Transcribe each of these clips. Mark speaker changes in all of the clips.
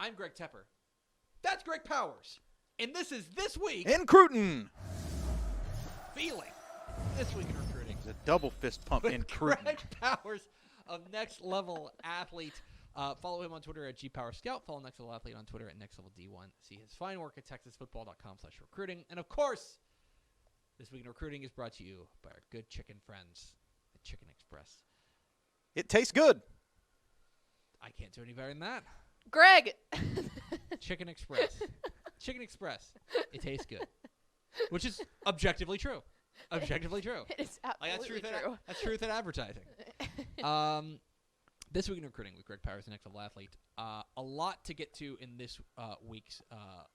Speaker 1: I'm Greg Tepper. That's Greg Powers. And this is This Week
Speaker 2: in Cruton.
Speaker 1: Feeling. This Week in Recruiting.
Speaker 2: It's a double fist pump in Cruton.
Speaker 1: Greg Powers of Next Level Athlete. Follow him on Twitter at GPowerScout. Follow Next Level Athlete on Twitter at NextLevelD1. See his fine work at TexasFootball.com/recruiting. And of course, This Week in Recruiting is brought to you by our good chicken friends at Chicken Express.
Speaker 2: It tastes good.
Speaker 1: I can't do any better than that.
Speaker 3: Greg.
Speaker 1: Chicken Express. Chicken Express. It tastes good. Which is objectively true. Objectively true.
Speaker 3: It is absolutely true.
Speaker 1: That's truth in advertising. This Week in Recruiting with Greg Powers, the Next Level Athlete. A lot to get to in this week's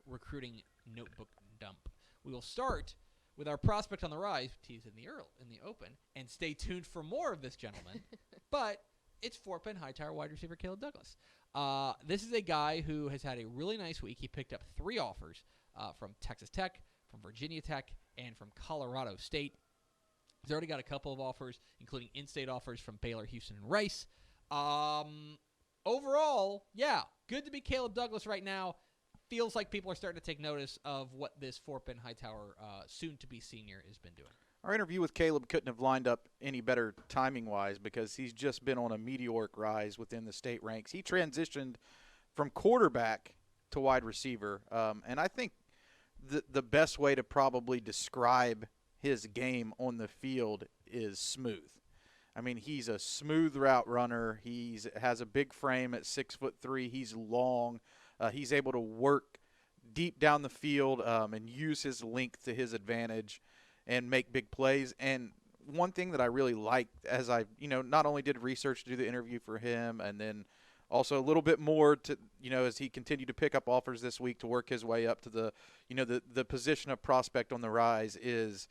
Speaker 1: recruiting notebook dump. We will start with our prospect on the rise, teased in the open, and stay tuned for more of this gentleman. But it's Fort Hightower wide receiver Caleb Douglas. This is a guy who has had a really nice week. He picked up 3 offers from Texas Tech, from Virginia Tech, and from Colorado State. He's already got a couple of offers, including in-state offers from Baylor, Houston, and Rice. Overall, yeah, good to be Caleb Douglas right now. Feels like people are starting to take notice of what this Fort Bend Hightower soon-to-be senior has been doing.
Speaker 2: Our interview with Caleb couldn't have lined up any better timing-wise because he's just been on a meteoric rise within the state ranks. He transitioned from quarterback to wide receiver, and I think the best way to probably describe his game on the field is smooth. I mean, he's a smooth route runner. He has a big frame at 6'3". He's long. He's able to work deep down the field and use his length to his advantage and make big plays. And one thing that I really liked as I, not only did research to do the interview for him and then also a little bit more to, as he continued to pick up offers this week to work his way up to the, the position of prospect on the rise is,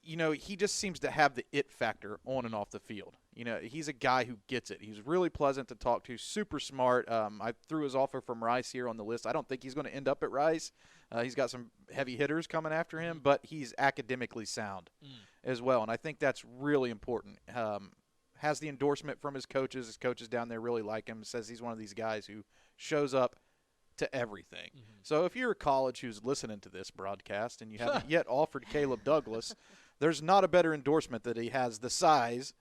Speaker 2: he just seems to have the it factor on and off the field. He's a guy who gets it. He's really pleasant to talk to, super smart. I threw his offer from Rice here on the list. I don't think he's going to end up at Rice. He's got some heavy hitters coming after him, but he's academically sound as well, and I think that's really important. Has the endorsement from his coaches. His coaches down there really like him, says he's one of these guys who shows up to everything. Mm-hmm. So if you're a college who's listening to this broadcast and you haven't yet offered Caleb Douglas, there's not a better endorsement that he has the size,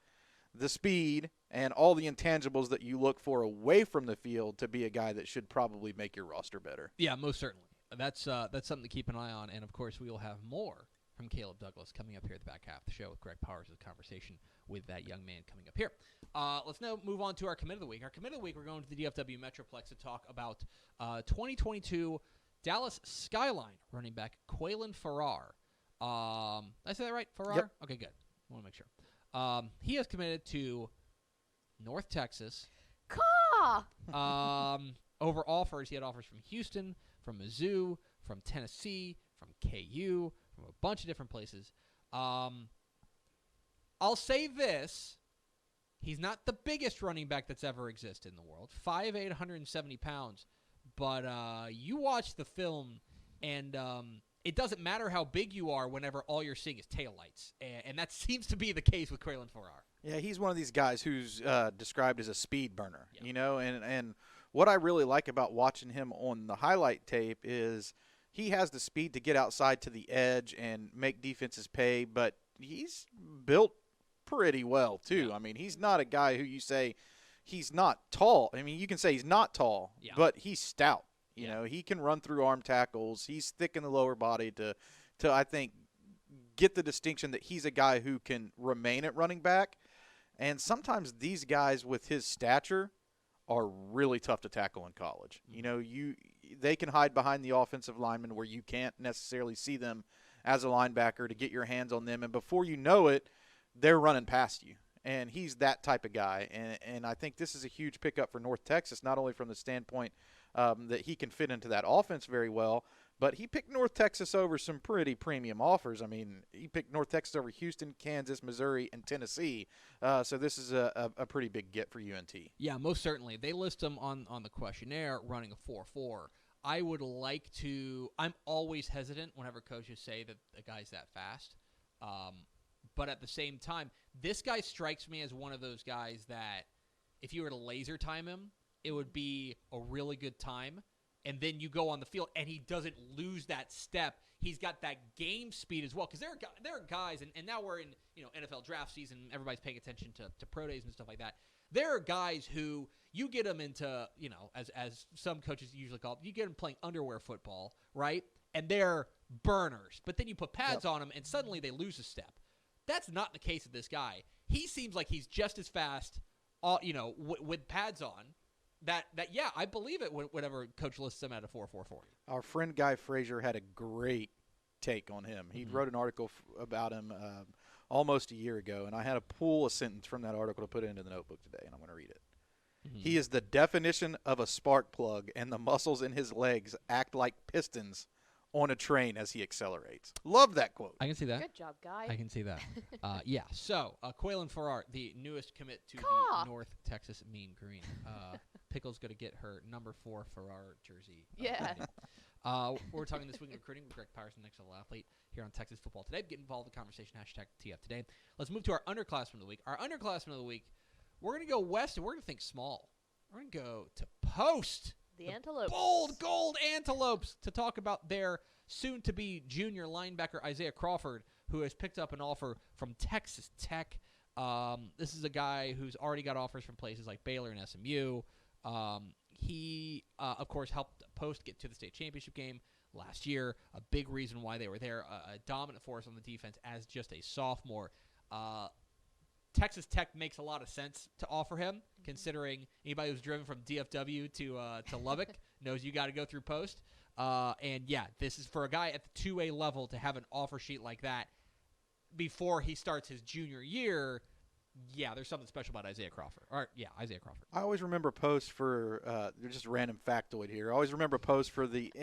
Speaker 2: the speed, and all the intangibles that you look for away from the field to be a guy that should probably make your roster better.
Speaker 1: Yeah, most certainly. That's something to keep an eye on, and of course we will have more from Caleb Douglas coming up here at the back half of the show with Greg Powers' conversation with that young man coming up here. Let's now move on to our commit of the week. Our commit of the week, we're going to the DFW Metroplex to talk about 2022 Dallas Skyline running back Qualon Farrar. Did I say that right? Farrar?
Speaker 2: Yep.
Speaker 1: Okay, good. I want to make sure. He has committed to North Texas. Over offers. He had offers from Houston, from Mizzou, from Tennessee, from KU, from a bunch of different places. I'll say this. He's not the biggest running back that's ever existed in the world. 5'8", 170 pounds. But you watch the film, and it doesn't matter how big you are whenever all you're seeing is taillights. And that seems to be the case with Qualon Farrar.
Speaker 2: Yeah, he's one of these guys who's described as a speed burner, and what I really like about watching him on the highlight tape is he has the speed to get outside to the edge and make defenses pay, but he's built pretty well too. Yeah. I mean, he's not a guy who you say he's not tall. I mean, you can say he's not tall, but he's stout. You know, he can run through arm tackles. He's thick in the lower body to I think, get the distinction that he's a guy who can remain at running back. And sometimes these guys with his stature are really tough to tackle in college. They can hide behind the offensive lineman where you can't necessarily see them as a linebacker to get your hands on them. And before you know it, they're running past you. And he's that type of guy. And I think this is a huge pickup for North Texas, not only from the standpoint that he can fit into that offense very well, but he picked North Texas over some pretty premium offers. I mean, he picked North Texas over Houston, Kansas, Missouri, and Tennessee. So this is a pretty big get for UNT.
Speaker 1: Yeah, most certainly. They list him on the questionnaire running a 4.4. I would like to – I'm always hesitant whenever coaches say that a guy's that fast. But at the same time, this guy strikes me as one of those guys that if you were to laser time him, it would be a really good time. And then you go on the field, and he doesn't lose that step. He's got that game speed as well. Because there are guys, and now we're in NFL draft season. Everybody's paying attention to pro days and stuff like that. There are guys who you get them into, as some coaches usually call it, you get them playing underwear football, right? And they're burners. But then you put pads on them, and suddenly they lose a step. That's not the case with this guy. He seems like he's just as fast, with pads on. I believe it whenever Coach lists him at a 4.440.
Speaker 2: Our friend Guy Frazier had a great take on him. He wrote an article about him almost a year ago, and I had to pull a sentence from that article to put into the notebook today, and I'm going to read it. He is the definition of a spark plug, and the muscles in his legs act like pistons on a train as he accelerates. Love that quote.
Speaker 1: I can see that.
Speaker 3: Good job, guy.
Speaker 1: I can see that. So Qualon Farrar, the newest commit to the North Texas Mean Green. Pickle's going to get her number 4 Farrar jersey.
Speaker 3: Yeah.
Speaker 1: We're talking this week in recruiting with Greg Patterson, next level athlete, here on Texas Football Today. Get involved in the conversation, #TF Today. Let's move to our underclassmen of the week. Our underclassmen of the week, we're going to go west, and we're going to think small. We're going to go to Post.
Speaker 3: The Antelopes.
Speaker 1: Bold gold Antelopes to talk about their soon-to-be junior linebacker, Isaiah Crawford, who has picked up an offer from Texas Tech. This is a guy who's already got offers from places like Baylor and SMU. He, of course, helped Post get to the state championship game last year. A big reason why they were there. A dominant force on the defense as just a sophomore. Texas Tech makes a lot of sense to offer him, considering anybody who's driven from DFW to Lubbock knows you got to go through Post. This is for a guy at the 2A level to have an offer sheet like that before he starts his junior year. Yeah, there's something special about Isaiah Crawford. Isaiah Crawford.
Speaker 2: I always remember Post for just a random factoid here. I always remember Post for the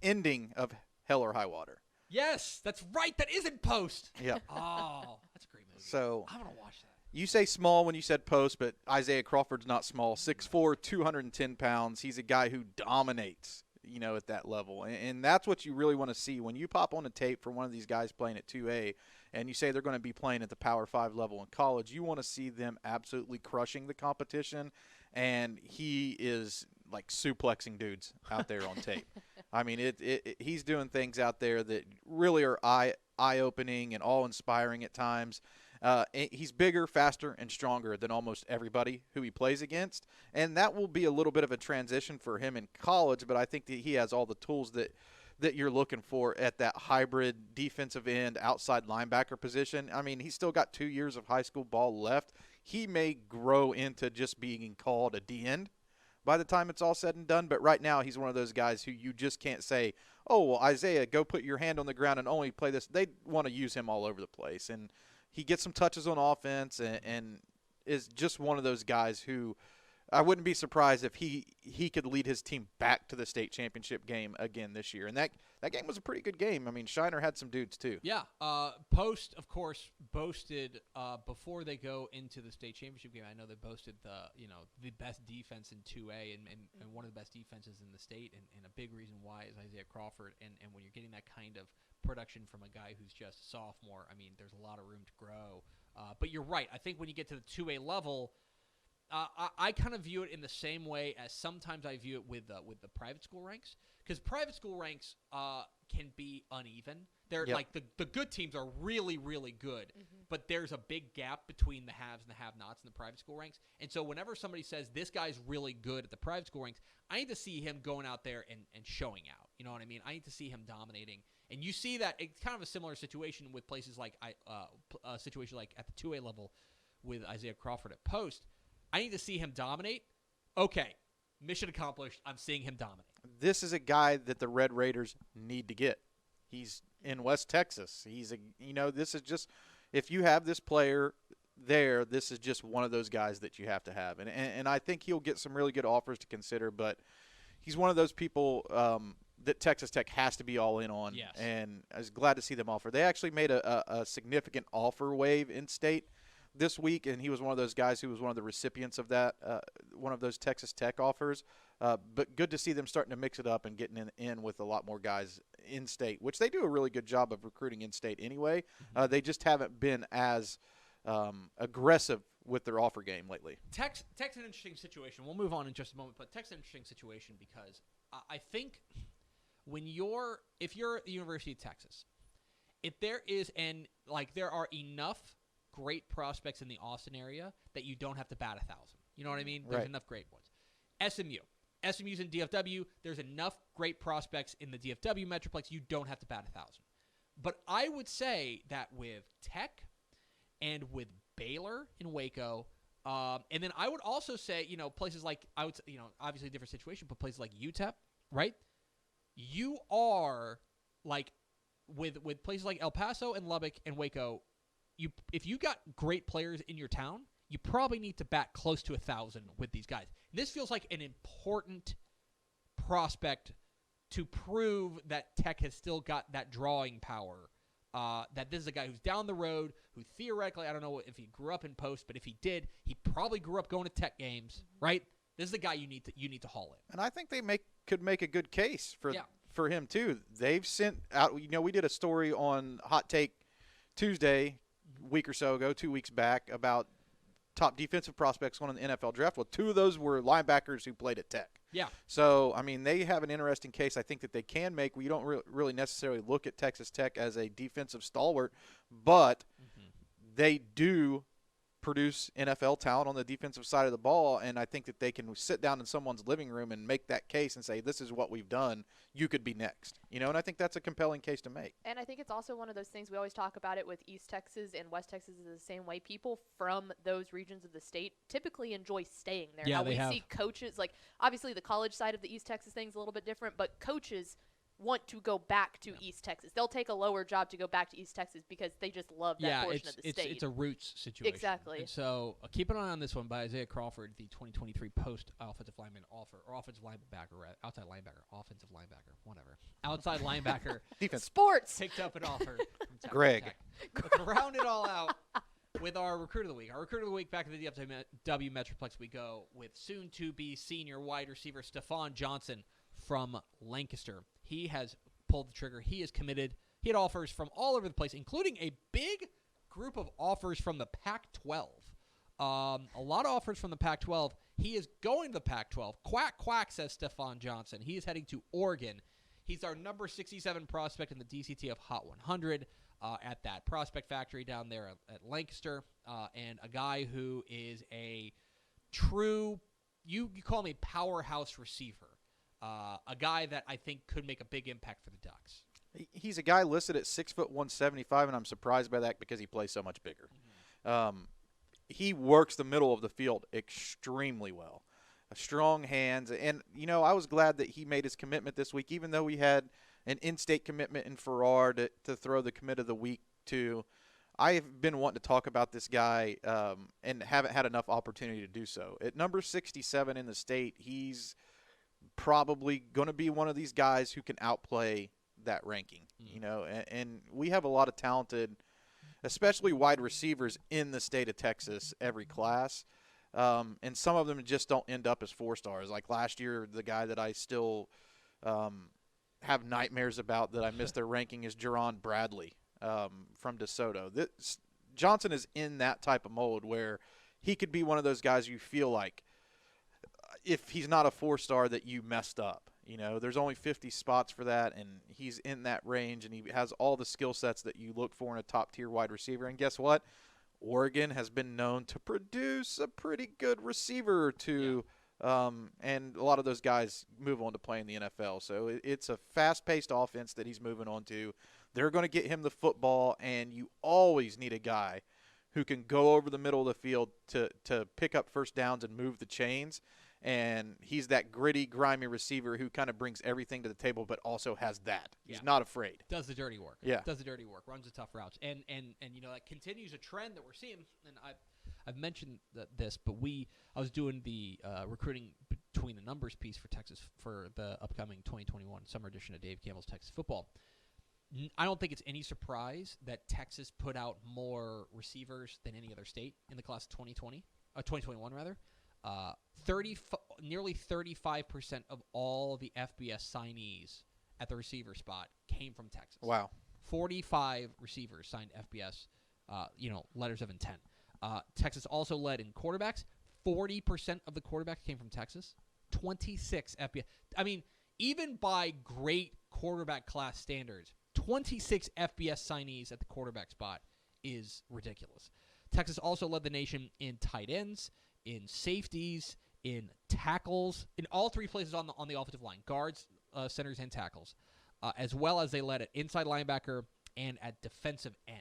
Speaker 2: ending of Hell or High Water.
Speaker 1: Yes, that's right. That isn't Post.
Speaker 2: Yeah.
Speaker 1: Oh, that's a great movie.
Speaker 2: So
Speaker 1: I'm gonna watch that.
Speaker 2: You say small when you said Post, but Isaiah Crawford's not small. 6'4", 210 pounds. He's a guy who dominates, at that level. And that's what you really want to see. When you pop on a tape for one of these guys playing at 2A and you say they're going to be playing at the Power 5 level in college, you want to see them absolutely crushing the competition. And he is like suplexing dudes out there on tape. I mean, he's doing things out there that really are eye-opening and awe-inspiring at times. He's bigger, faster, and stronger than almost everybody who he plays against, and that will be a little bit of a transition for him in college, but I think that he has all the tools that you're looking for at that hybrid defensive end outside linebacker position. I mean, he's still got 2 years of high school ball left. He may grow into just being called a D-end by the time it's all said and done, but right now he's one of those guys who you just can't say, oh, well, Isaiah, go put your hand on the ground and only play this. They want to use him all over the place, and he gets some touches on offense and is just one of those guys who I wouldn't be surprised if he could lead his team back to the state championship game again this year. And that game was a pretty good game. I mean, Shiner had some dudes too.
Speaker 1: Yeah. Post, of course, boasted before they go into the state championship game. I know they boasted the best defense in 2A and one of the best defenses in the state. And a big reason why is Isaiah Crawford. And when you're getting that kind of production from a guy who's just a sophomore, I mean, there's a lot of room to grow. But you're right. I think when you get to the 2A level, I kind of view it in the same way as sometimes I view it with the private school ranks, because private school ranks can be uneven. They're like the good teams are really, really good, but there's a big gap between the haves and the have-nots in the private school ranks. And so whenever somebody says this guy's really good at the private school ranks, I need to see him going out there and showing out. You know what I mean? I need to see him dominating. And you see that it's kind of a similar situation with places like a situation like at the 2A level with Isaiah Crawford at Post. I need to see him dominate. Okay, mission accomplished. I'm seeing him dominate.
Speaker 2: This is a guy that the Red Raiders need to get. He's in West Texas. This is just, if you have this player there, this is just one of those guys that you have to have. And I think he'll get some really good offers to consider, but he's one of those people that Texas Tech has to be all in on.
Speaker 1: Yes.
Speaker 2: And I was glad to see them offer. They actually made a significant offer wave in state this week, and he was one of those guys who was one of the recipients of that, one of those Texas Tech offers. But good to see them starting to mix it up and getting in with a lot more guys in state, which they do a really good job of recruiting in state anyway. They just haven't been as aggressive with their offer game lately.
Speaker 1: Tech's an interesting situation. We'll move on in just a moment, but Tech's an interesting situation because I think if you're at the University of Texas, if there is there are enough great prospects in the Austin area that you don't have to bat 1,000. You know what I mean? There's enough great ones. SMU's in DFW. There's enough great prospects in the DFW Metroplex. You don't have to bat 1,000. But I would say that with Tech and with Baylor in Waco, and then I would also say, places like, obviously a different situation, but places like UTEP, right? You are like with places like El Paso and Lubbock and Waco, if you got great players in your town, you probably need to bat close to 1,000 with these guys. This feels like an important prospect to prove that Tech has still got that drawing power. That this is a guy who's down the road, who theoretically, I don't know if he grew up in Post, but if he did, he probably grew up going to Tech games, right? This is the guy you need to haul in.
Speaker 2: And I think they could make a good case for him too. They've sent out. We did a story on Hot Take Tuesday, a week or so ago, 2 weeks back, about top defensive prospects going in the NFL draft. Well, 2 of those were linebackers who played at Tech.
Speaker 1: Yeah.
Speaker 2: So, I mean, they have an interesting case I think that they can make. We don't really necessarily look at Texas Tech as a defensive stalwart, but they do produce NFL talent on the defensive side of the ball, and I think that they can sit down in someone's living room and make that case and say, this is what we've done. You could be next. And I think that's a compelling case to make.
Speaker 3: And I think it's also one of those things, we always talk about it with East Texas and West Texas is the same way. People from those regions of the state typically enjoy staying there.
Speaker 1: Yeah,
Speaker 3: now, we see coaches, like obviously the college side of the East Texas thing is a little bit different, but coaches want to go back to East Texas. They'll take a lower job to go back to East Texas because they just love that portion of the state.
Speaker 1: It's a roots situation.
Speaker 3: Exactly.
Speaker 1: And so keep an eye on this one by Isaiah Crawford, the 2023 post offensive lineman offer, or offensive linebacker, outside linebacker, offensive linebacker, whatever. Outside linebacker.
Speaker 2: Defense.
Speaker 3: Sports.
Speaker 1: Picked up an offer from
Speaker 2: Greg.
Speaker 1: Tech. Let's round it all out with our Recruit of the Week. Our Recruit of the Week, back to the DFW Metroplex we go with soon-to-be senior wide receiver Stefan Johnson from Lancaster. He has pulled the trigger. He is committed. He had offers from all over the place, including a big group of offers from the Pac-12. A lot of offers from the Pac-12. He is going to the Pac-12. Quack, quack, says Stefan Johnson. He is heading to Oregon. He's our number 67 prospect in the DCTF Hot 100 at that prospect factory down there at Lancaster, and a guy who is a true, you call him a powerhouse receiver. A guy that I think could make a big impact for the Ducks.
Speaker 2: He's a guy listed at 6 foot 175, and I'm surprised by that because he plays so much bigger. He works the middle of the field extremely well. Strong hands, and I was glad that he made his commitment this week, even though we had an in-state commitment in Farrar to throw the commit of the week to. I have been wanting to talk about this guy and haven't had enough opportunity to do so. At number 67 in the state, he's probably going to be one of these guys who can outplay that ranking, and we have a lot of talented, especially wide receivers in the state of Texas every class, and some of them just don't end up as 4 stars. Like last year, the guy that I still have nightmares about that I missed their ranking is Jerron Bradley from DeSoto. Johnson is in that type of mold where he could be one of those guys you feel like, if he's not a 4-star, that you messed up. There's only 50 spots for that, and he's in that range, and he has all the skill sets that you look for in a top-tier wide receiver. And guess what? Oregon has been known to produce a pretty good receiver or two, and a lot of those guys move on to play in the NFL. So it's a fast-paced offense that he's moving on to. They're going to get him the football, and you always need a guy who can go over the middle of the field to pick up first downs and move the chains. And he's that gritty, grimy receiver who kind of brings everything to the table, but also has that. He's not afraid.
Speaker 1: Does the dirty work.
Speaker 2: Yeah.
Speaker 1: Does the dirty work. Runs the tough routes. And that continues a trend that we're seeing. And I've mentioned this, but I was doing the recruiting between the numbers piece for Texas for the upcoming 2021 summer edition of Dave Campbell's Texas Football. I don't think it's any surprise that Texas put out more receivers than any other state in the class of 2021 rather. Nearly 35% of all the FBS signees at the receiver spot came from Texas.
Speaker 2: Wow.
Speaker 1: 45 receivers signed FBS, letters of intent. Texas also led in quarterbacks. 40% of the quarterbacks came from Texas. 26 FBS. I mean, even by great quarterback class standards, 26 FBS signees at the quarterback spot is ridiculous. Texas also led the nation in tight ends, in safeties, in tackles, in all three places on the offensive line, guards, centers, and tackles, as well as they led at inside linebacker and at defensive end.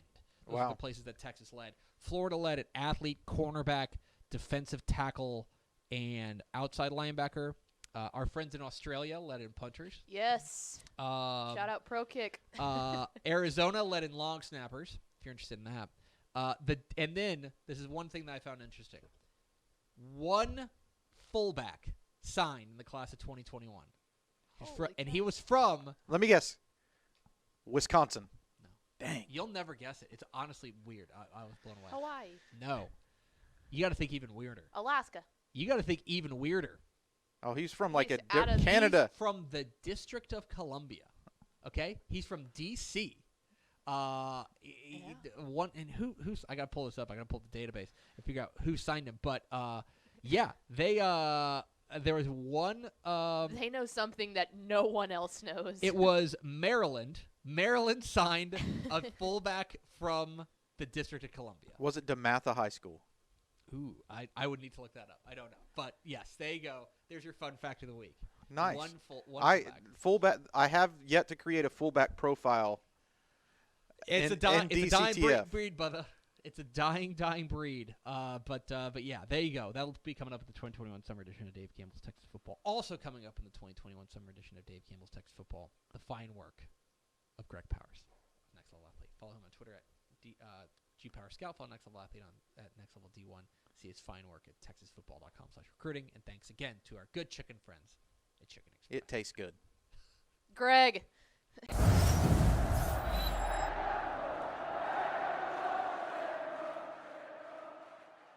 Speaker 1: Those are the places that Texas led. Florida led at athlete, cornerback, defensive tackle, and outside linebacker. Our friends in Australia led in punters.
Speaker 3: Yes. Shout out Pro Kick.
Speaker 1: Arizona led in long snappers, if you're interested in that. And then, this is one thing that I found interesting. One fullback signed in the class of 2021. And he was from...
Speaker 2: Let me guess. Wisconsin.
Speaker 1: No.
Speaker 2: Dang.
Speaker 1: You'll never guess it. It's honestly weird. I was blown away.
Speaker 3: Hawaii.
Speaker 1: No. You got to think even weirder.
Speaker 3: Alaska.
Speaker 1: You got to think even weirder.
Speaker 2: Oh, he's from
Speaker 1: He's
Speaker 2: Canada.
Speaker 1: from the District of Columbia. Okay? He's from D.C. I got to pull this up. I got to pull the database and figure out who signed him. But there was one.
Speaker 3: They know something that no one else knows.
Speaker 1: It was Maryland. Maryland signed a fullback from the District of Columbia.
Speaker 2: Was it DeMatha High School?
Speaker 1: Ooh, I would need to look that up. I don't know. But yes, there you go. There's your fun fact of the week.
Speaker 2: Nice.
Speaker 1: One fullback.
Speaker 2: I have yet to create a fullback profile.
Speaker 1: It's a dying breed, brother. It's a dying breed. But yeah, there you go. That'll be coming up in the 2021 summer edition of Dave Campbell's Texas Football. Also coming up in the 2021 summer edition of Dave Campbell's Texas Football, the fine work of Greg Powers, Next Level Athlete. Follow him on Twitter at GPowerScout. Follow Next Level Athlete at Next Level D1. See his fine work at TexasFootball.com/recruiting. And thanks again to our good chicken friends at Chicken Express.
Speaker 2: It tastes good.
Speaker 3: Greg.